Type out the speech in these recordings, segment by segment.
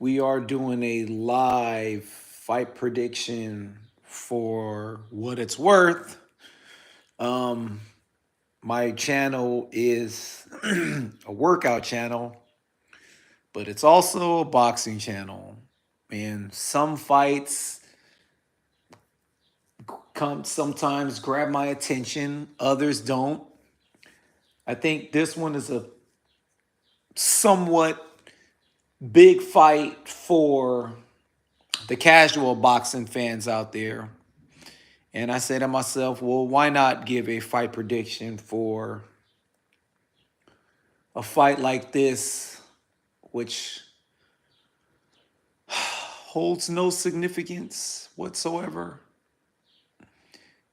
We are doing a live fight prediction for what it's worth. Um, my channel is a workout channel, but it's also a boxing channel. And some fights come sometimes grab my attention, others don't. I think this one is a somewhat big fight for the casual boxing fans out there. And I said to myself, well, why not give a fight prediction for a fight like this, which holds no significance whatsoever?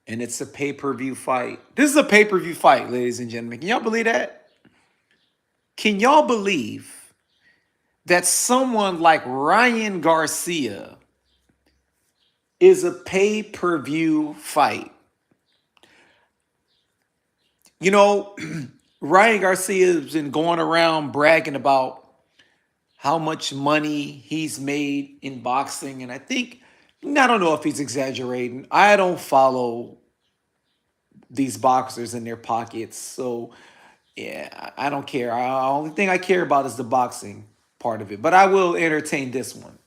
And it's a pay-per-view fight. This is a pay-per-view fight, ladies and gentlemen. Can y'all believe that? Can y'all believe that someone like Ryan Garcia is a pay-per-view fight? You know, Ryan Garcia has been going around bragging about how much money he's made in boxing. And I don't know if he's exaggerating. I don't follow these boxers in their pockets. So, yeah, I don't care. The only thing I care about is the boxing part of it. But I will entertain this one.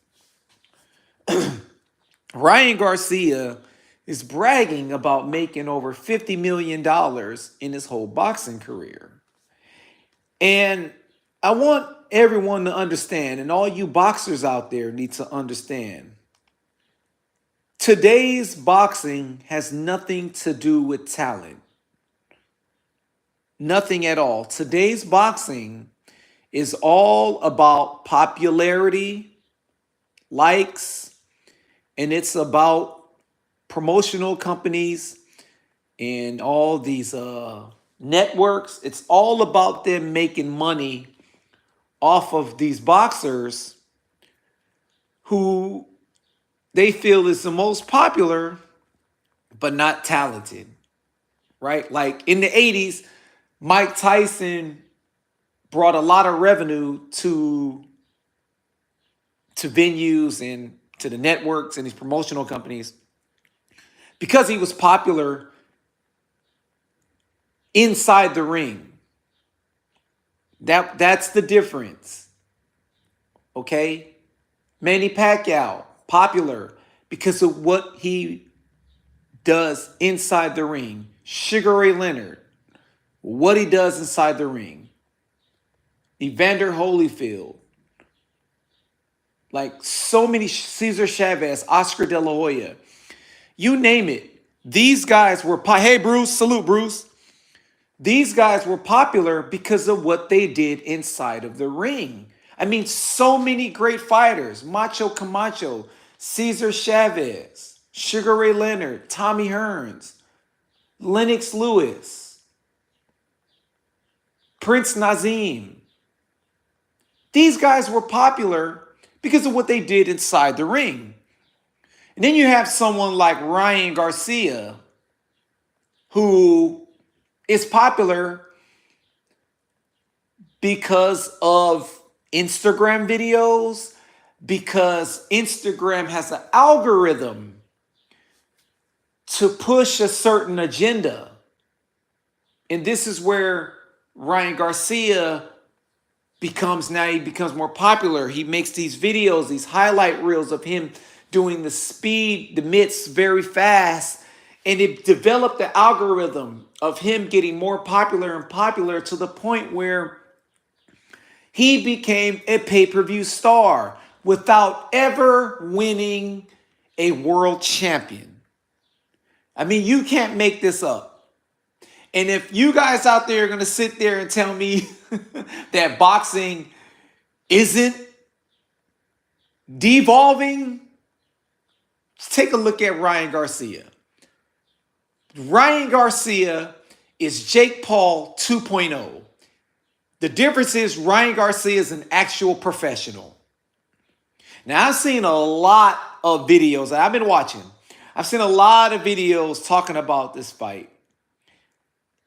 Ryan Garcia is bragging about making over $50 million in his whole boxing career. And I want everyone to understand, and all you boxers out there need to understand, today's boxing has nothing to do with talent. Nothing at all. Today's boxing is all about popularity, likes, and it's about promotional companies and all these networks. It's all about them making money off of these boxers who they feel is the most popular but not talented, right? Like in the 80s, Mike Tyson brought a lot of revenue to venues and to the networks and these promotional companies because he was popular inside the ring. That's the difference. Okay? Manny Pacquiao, popular because of what he does inside the ring. Sugar Ray Leonard, what he does inside the ring. Evander Holyfield, like so many, Cesar Chavez, Oscar De La Hoya, you name it. These guys were, hey Bruce, salute Bruce. These guys were popular because of what they did inside of the ring. I mean, so many great fighters. Macho Camacho, Cesar Chavez, Sugar Ray Leonard, Tommy Hearns, Lennox Lewis, Prince Nazim. These guys were popular because of what they did inside the ring. And then you have someone like Ryan Garcia, who is popular because of Instagram videos, because Instagram has an algorithm to push a certain agenda. And this is where Ryan Garcia becomes more popular. He makes these videos, these highlight reels of him doing the speed, the mitts very fast. And it developed the algorithm of him getting more popular and popular to the point where he became a pay-per-view star without ever winning a world champion. I mean, you can't make this up. And if you guys out there are going to sit there and tell me that boxing isn't devolving, take a look at Ryan Garcia. Ryan Garcia is Jake Paul 2.0. The difference is Ryan Garcia is an actual professional. Now, I've seen a lot of videos. I've seen a lot of videos talking about this fight.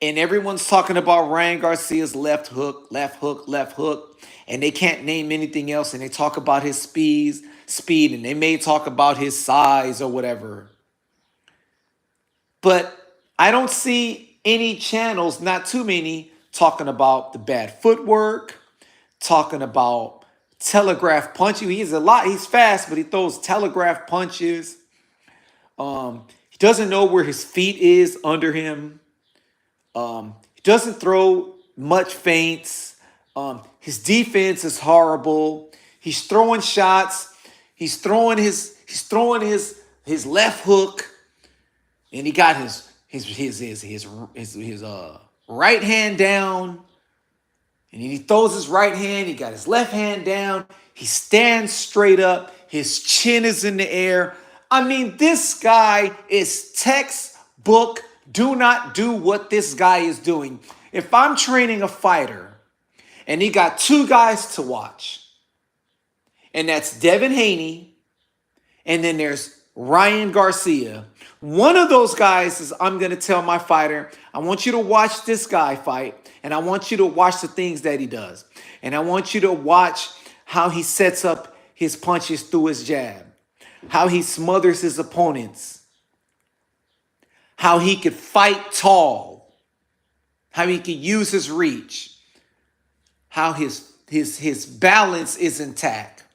And everyone's talking about Ryan Garcia's left hook, left hook, left hook. And they can't name anything else. And they talk about his speed, and they may talk about his size or whatever. But I don't see any channels, not too many, talking about the bad footwork, talking about telegraph punching. He's fast, but he throws telegraph punches. He doesn't know where his feet is under him. He doesn't throw much feints. His defense is horrible. He's throwing shots. He's throwing his left hook, and he got his right hand down, and he throws his right hand. He got his left hand down. He stands straight up. His chin is in the air. I mean, this guy is textbook. Do not do what this guy is doing. If I'm training a fighter and he got two guys to watch, and that's Devin Haney, and then there's Ryan Garcia. One of those guys is, I'm going to tell my fighter, I want you to watch this guy fight, and I want you to watch the things that he does. And I want you to watch how he sets up his punches through his jab, how he smothers his opponents, how he could fight tall, how he could use his reach, how his balance is intact.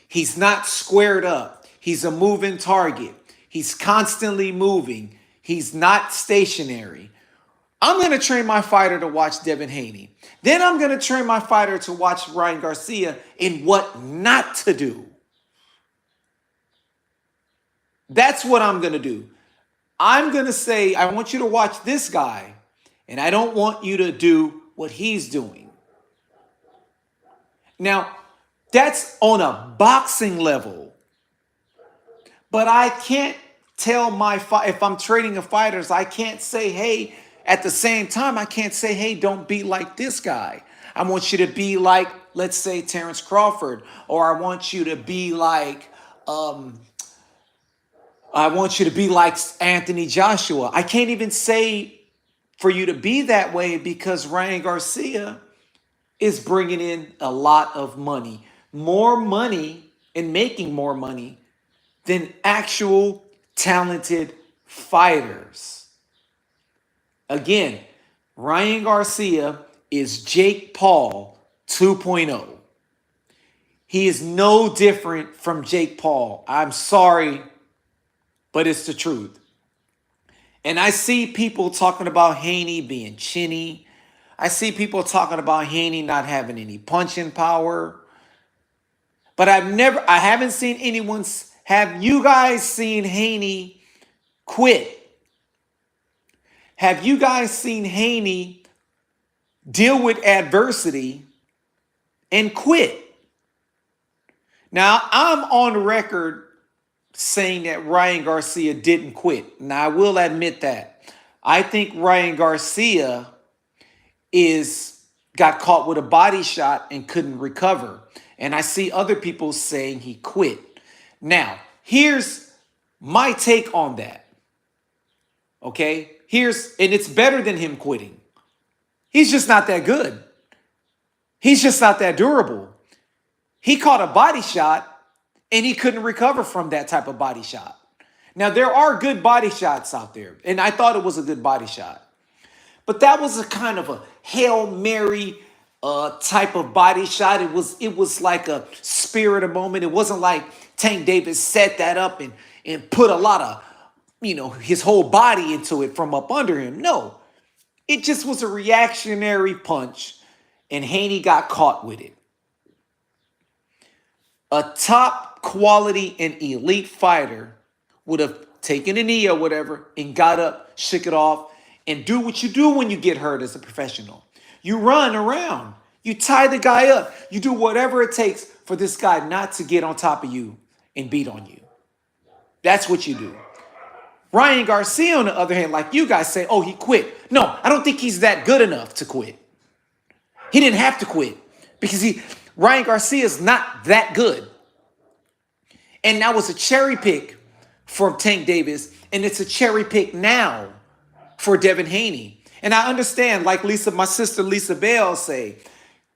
He's not squared up. He's a moving target. He's constantly moving. He's not stationary. I'm going to train my fighter to watch Devin Haney. Then I'm going to train my fighter to watch Ryan Garcia in what not to do. That's what I'm going to do. I'm going to say, I want you to watch this guy, and I don't want you to do what he's doing. Now, that's on a boxing level. But I can't tell if I'm training a fighters, I can't say, hey, at the same time, I can't say, hey, don't be like this guy. I want you to be like, let's say, Terrence Crawford, or I want you to be like, Anthony Joshua. I can't even say for you to be that way because Ryan Garcia is bringing in a lot of money, more money and making more money than actual talented fighters. Again, Ryan Garcia is Jake Paul 2.0. He is no different from Jake Paul. I'm sorry, but it's the truth. And I see people talking about Haney being chinny. I see people talking about Haney not having any punching power. But I haven't seen anyone. Have you guys seen Haney quit? Have you guys seen Haney deal with adversity and quit? Now, I'm on record saying that Ryan Garcia didn't quit. Now, I will admit that. I think Ryan Garcia got caught with a body shot and couldn't recover. And I see other people saying he quit. Now, here's my take on that. Okay? And it's better than him quitting. He's just not that good. He's just not that durable. He caught a body shot and he couldn't recover from that type of body shot. Now, there are good body shots out there, and I thought it was a good body shot. But that was a kind of a Hail Mary type of body shot. It was like a spirit of moment. It wasn't like Tank Davis set that up and put a lot of, his whole body into it from up under him. No, it just was a reactionary punch, and Haney got caught with it. A top quality and elite fighter would have taken a knee or whatever and got up, shook it off, and do what you do when you get hurt as a professional. You run around. You tie the guy up. You do whatever it takes for this guy not to get on top of you and beat on you. That's what you do. Ryan Garcia, on the other hand, like you guys say, oh, he quit. No, I don't think he's that good enough to quit. He didn't have to quit because Ryan Garcia is not that good. And that was a cherry pick for Tank Davis, and it's a cherry pick now for Devin Haney. And I understand, like my sister Lisa Bell say,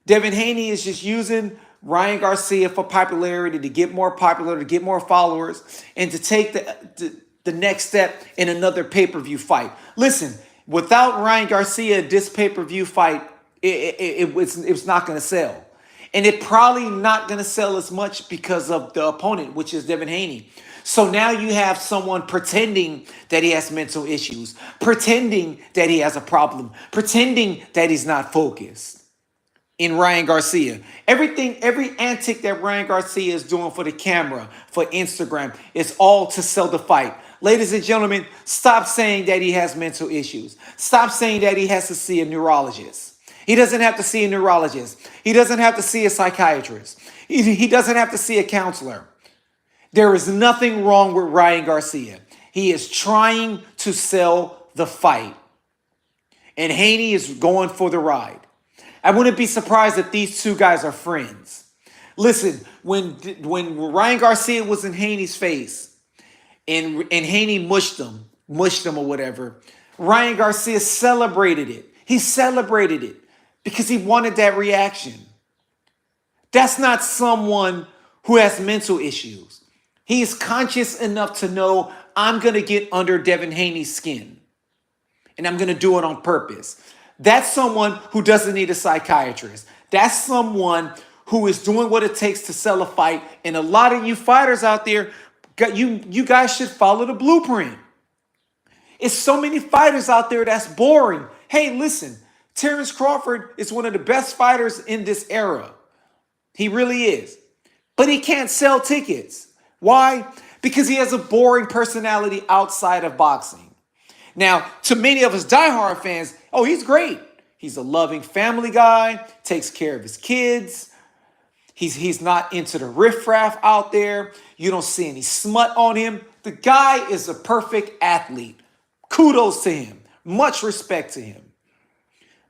Devin Haney is just using Ryan Garcia for popularity, to get more popular, to get more followers, and to take the next step in another pay-per-view fight. Listen, without Ryan Garcia, this pay-per-view fight, it was not going to sell. And it probably not going to sell as much because of the opponent, which is Devin Haney. So now you have someone pretending that he has mental issues, pretending that he has a problem, pretending that he's not focused in Ryan Garcia. Every antic that Ryan Garcia is doing for the camera, for Instagram, is all to sell the fight. Ladies and gentlemen, stop saying that he has mental issues. Stop saying that he has to see a neurologist. He doesn't have to see a neurologist. He doesn't have to see a psychiatrist. He doesn't have to see a counselor. There is nothing wrong with Ryan Garcia. He is trying to sell the fight. And Haney is going for the ride. I wouldn't be surprised if these two guys are friends. Listen, when Ryan Garcia was in Haney's face and Haney mushed him or whatever, Ryan Garcia celebrated it. He celebrated it because he wanted that reaction. That's not someone who has mental issues. He is conscious enough to know, I'm going to get under Devin Haney's skin. And I'm going to do it on purpose. That's someone who doesn't need a psychiatrist. That's someone who is doing what it takes to sell a fight. And a lot of you fighters out there, you guys should follow the blueprint. It's so many fighters out there that's boring. Hey, listen, Terrence Crawford is one of the best fighters in this era. He really is. But he can't sell tickets. Why? Because he has a boring personality outside of boxing. Now, to many of us diehard fans, oh, he's great. He's a loving family guy, takes care of his kids. He's not into the riffraff out there. You don't see any smut on him. The guy is a perfect athlete. Kudos to him. Much respect to him.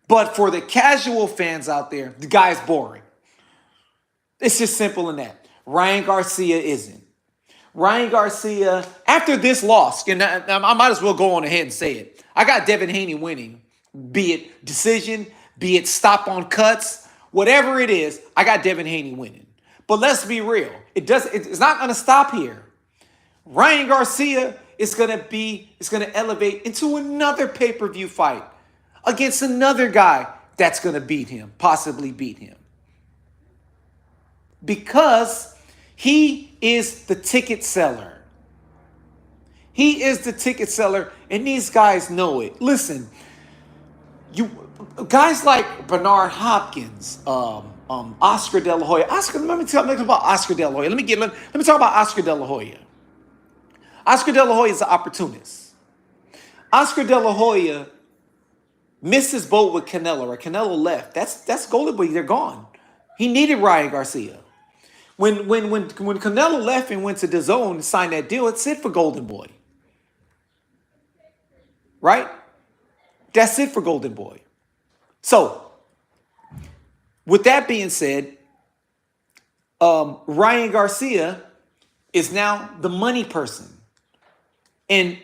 But for the casual fans out there, the guy's boring. It's just simple in that. Ryan Garcia isn't. Ryan Garcia, after this loss, and I might as well go on ahead and say it. I got Devin Haney winning, be it decision, be it stop on cuts, whatever it is, I got Devin Haney winning. But let's be real. It's not going to stop here. Ryan Garcia is going to elevate into another pay-per-view fight against another guy that's going to beat him, possibly beat him. Because he is the ticket seller. He is the ticket seller, and these guys know it. Listen, guys like Bernard Hopkins, Oscar De La Hoya. Let me talk about Oscar De La Hoya. Let me talk about Oscar De La Hoya. Oscar De La Hoya is an opportunist. Oscar De La Hoya missed his boat with Canelo, or Canelo left. That's Golden Boy. They're gone. He needed Ryan Garcia. When Canelo left and went to DAZN and signed that deal, it's it for Golden Boy. Right? That's it for Golden Boy. So, with that being said, Ryan Garcia is now the money person. And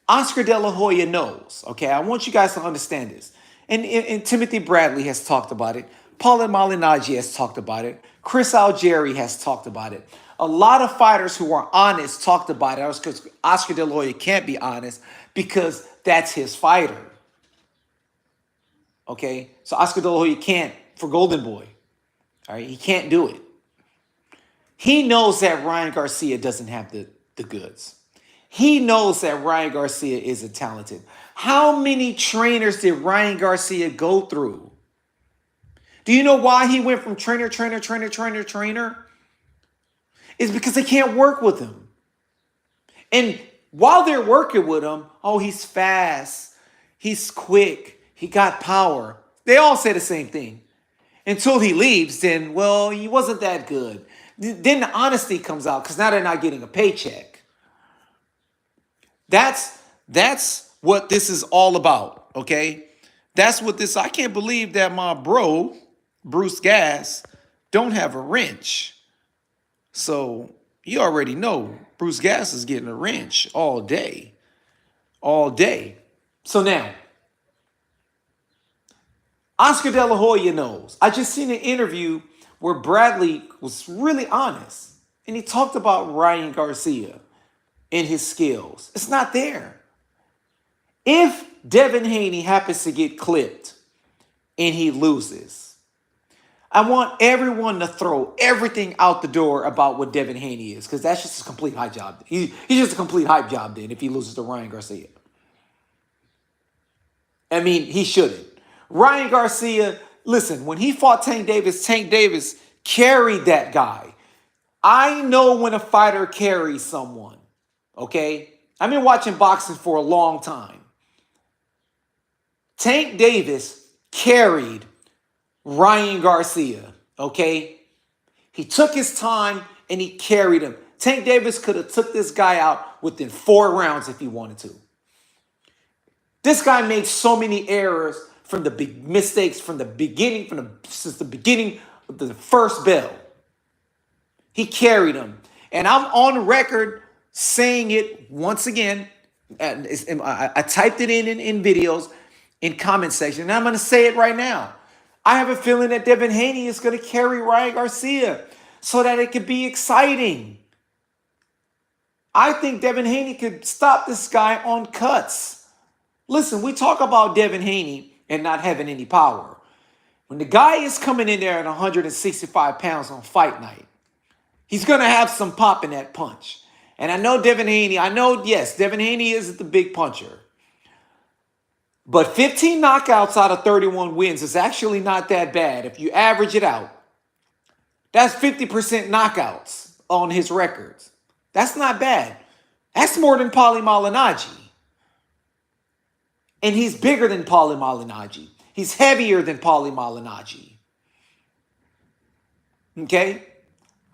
Oscar De La Hoya knows, okay? I want you guys to understand this. And Timothy Bradley has talked about it. Paul Malignaggi has talked about it. Chris Algieri has talked about it. A lot of fighters who are honest talked about it because Oscar De La Hoya can't be honest because that's his fighter. Okay? So Oscar De La Hoya can't for Golden Boy. All right? He can't do it. He knows that Ryan Garcia doesn't have the goods. He knows that Ryan Garcia isn't talented. How many trainers did Ryan Garcia go through? Do you know why he went from trainer? It's because they can't work with him. And while they're working with him, oh, he's fast, he's quick, he got power. They all say the same thing. Until he leaves, then, well, he wasn't that good. Then the honesty comes out because now they're not getting a paycheck. That's what this is all about, okay? That's what this, I can't believe that my bro, Bruce Gas, don't have a wrench. So you already know Bruce Gas is getting a wrench all day. All day. So now, Oscar De La Hoya knows. I just seen an interview where Bradley was really honest. And he talked about Ryan Garcia and his skills. It's not there. If Devin Haney happens to get clipped and he loses, I want everyone to throw everything out the door about what Devin Haney is, because that's just a complete hype job. He's just a complete hype job then if he loses to Ryan Garcia. I mean, he shouldn't. Ryan Garcia, listen, when he fought Tank Davis carried that guy. I know when a fighter carries someone, okay? I've been watching boxing for a long time. Tank Davis carried Ryan Garcia, okay? He took his time and he carried him. Tank Davis could have took this guy out within 4 rounds if he wanted to. This guy made so many errors from the big mistakes from the beginning, since the beginning of the first bell. He carried him. And I'm on record saying it once again. I typed it in videos, in comment section, and I'm going to say it right now. I have a feeling that Devin Haney is going to carry Ryan Garcia so that it could be exciting. I think Devin Haney could stop this guy on cuts. Listen, we talk about Devin Haney and not having any power. When the guy is coming in there at 165 pounds on fight night, he's going to have some pop in that punch. And I know Devin Haney, Devin Haney is the big puncher. But 15 knockouts out of 31 wins is actually not that bad. If you average it out, that's 50% knockouts on his records. That's not bad. That's more than Paulie Malignaggi. And he's bigger than Paulie Malignaggi. He's heavier than Paulie Malignaggi. Okay?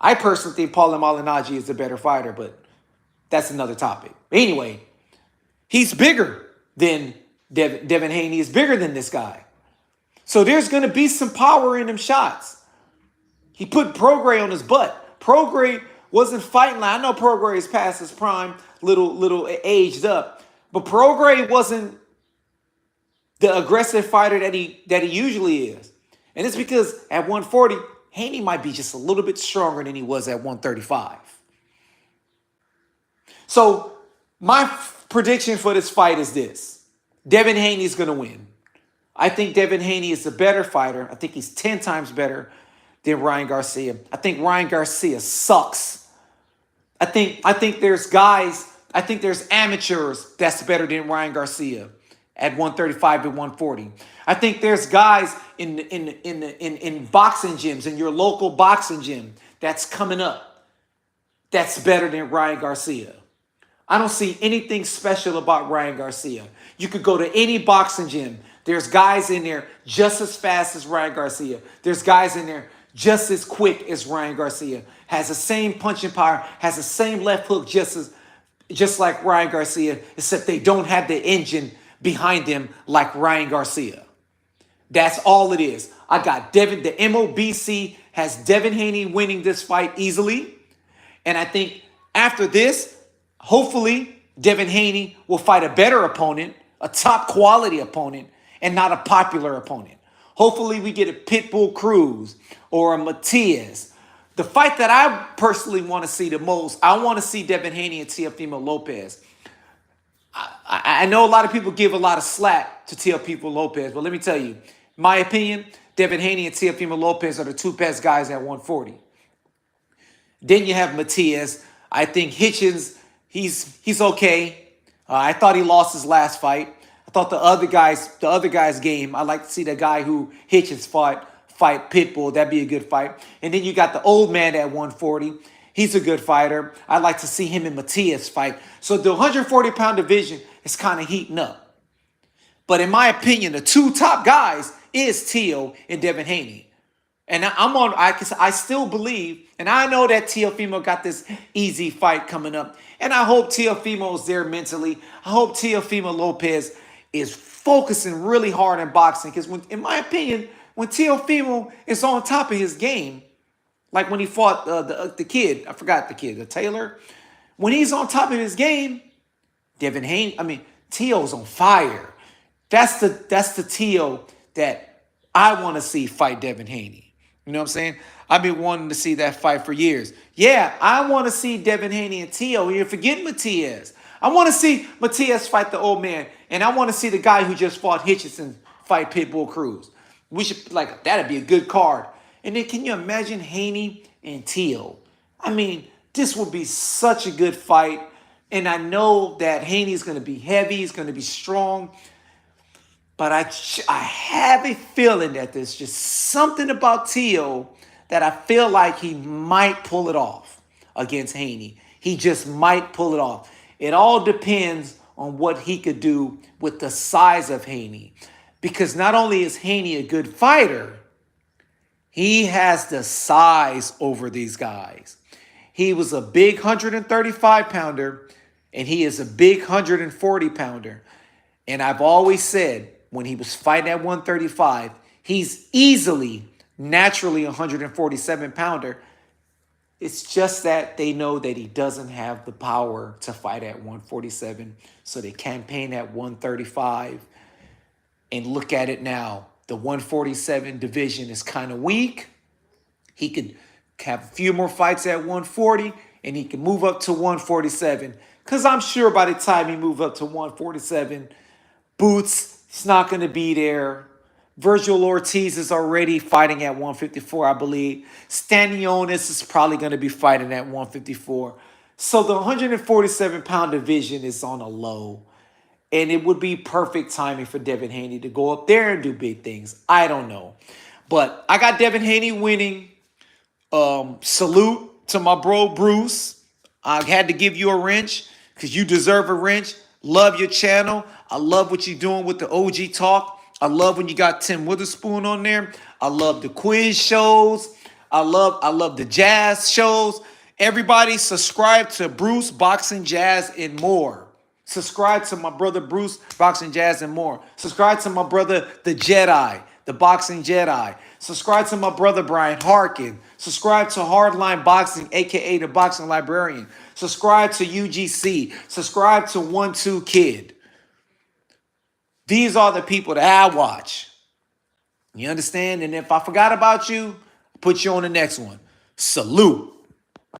I personally think Paulie Malignaggi is the better fighter, but that's another topic. Anyway, he's bigger than Devin Haney is bigger than this guy. So there's going to be some power in them shots. He put Prograis on his butt. Prograis wasn't fighting like, I know Prograis is past his prime, little aged up, but Prograis wasn't the aggressive fighter that he usually is. And it's because at 140, Haney might be just a little bit stronger than he was at 135. So my prediction for this fight is this. Devin Haney is going to win. I think Devin Haney is a better fighter. I think he's 10 times better than Ryan Garcia. I think Ryan Garcia sucks. I think there's amateurs that's better than Ryan Garcia at 135 and 140. I think there's guys in boxing gyms, in your local boxing gym that's coming up that's better than Ryan Garcia. I don't see anything special about Ryan Garcia. You could go to any boxing gym. There's guys in there just as fast as Ryan Garcia. There's guys in there just as quick as Ryan Garcia. Has the same punching power, has the same left hook just like Ryan Garcia, except they don't have the engine behind them like Ryan Garcia. That's all it is. I got Devin, the MOBC has Devin Haney winning this fight easily. And I think after this, hopefully, Devin Haney will fight a better opponent, a top quality opponent, and not a popular opponent. Hopefully, we get a Pitbull Cruz or a Matias. The fight that I personally want to see the most, I want to see Devin Haney and Teofimo Lopez. I know a lot of people give a lot of slack to Teofimo Lopez, but let me tell you, my opinion, Devin Haney and Teofimo Lopez are the two best guys at 140. Then you have Matias. I think Hitchens, he's okay. I thought he lost his last fight. I thought the other guy's game. I like to see the guy who Hitchens fight Pitbull. That'd be a good fight. And then you got the old man at 140. He's a good fighter. I'd like to see him and Matias fight. So the 140-pound division is kind of heating up. But in my opinion, the two top guys is Teo and Devin Haney. And I still believe, and I know that Teofimo got this easy fight coming up. And I hope Teofimo's there mentally. I hope Teofimo Lopez is focusing really hard in boxing. Because in my opinion, when Teofimo is on top of his game, like when he fought the kid, I forgot the kid, the Taylor. When he's on top of his game, Devin Haney, Teo's on fire. That's the Teo that I want to see fight Devin Haney. You know what I'm saying? I've been wanting to see that fight for years. Yeah, I want to see Devin Haney and Tio. You're forgetting Matias. I want to see Matias fight the old man, and I want to see the guy who just fought Hitchison fight Pitbull Cruz. We should like that'd be a good card. And then can you imagine Haney and Tio? I mean, this would be such a good fight. And I know that Haney's going to be heavy. He's going to be strong. But I have a feeling that there's just something about Tio that I feel like he might pull it off against Haney. He just might pull it off. It all depends on what he could do with the size of Haney. Because not only is Haney a good fighter, he has the size over these guys. He was a big 135 pounder, and he is a big 140 pounder. And I've always said, when he was fighting at 135, he's easily, naturally 147 pounder. It's just that they know that he doesn't have the power to fight at 147. So they campaign at 135. And look at it now. The 147 division is kind of weak. He could have a few more fights at 140, and he can move up to 147. Because I'm sure by the time he moves up to 147, Boots, he's not going to be there. Virgil Ortiz is already fighting at 154, I believe. Stanionis is probably going to be fighting at 154. So the 147-pound division is on a low. And it would be perfect timing for Devin Haney to go up there and do big things. I don't know. But I got Devin Haney winning. Salute to my bro, Bruce. I had to give you a wrench because you deserve a wrench. Love your channel. I love what you're doing with the OG talk. I love when you got Tim Witherspoon on there. I love the quiz shows. I love the jazz shows. Everybody subscribe to Bruce, Boxing, Jazz, and more. Subscribe to my brother Bruce, Boxing, Jazz, and more. Subscribe to my brother, the Jedi, the Boxing Jedi. Subscribe to my brother, Brian Harkin. Subscribe to Hardline Boxing, a.k.a. the Boxing Librarian. Subscribe to UGC. Subscribe to 1-2 Kid. These are the people that I watch. You understand? And if I forgot about you, I'll put you on the next one. Salute.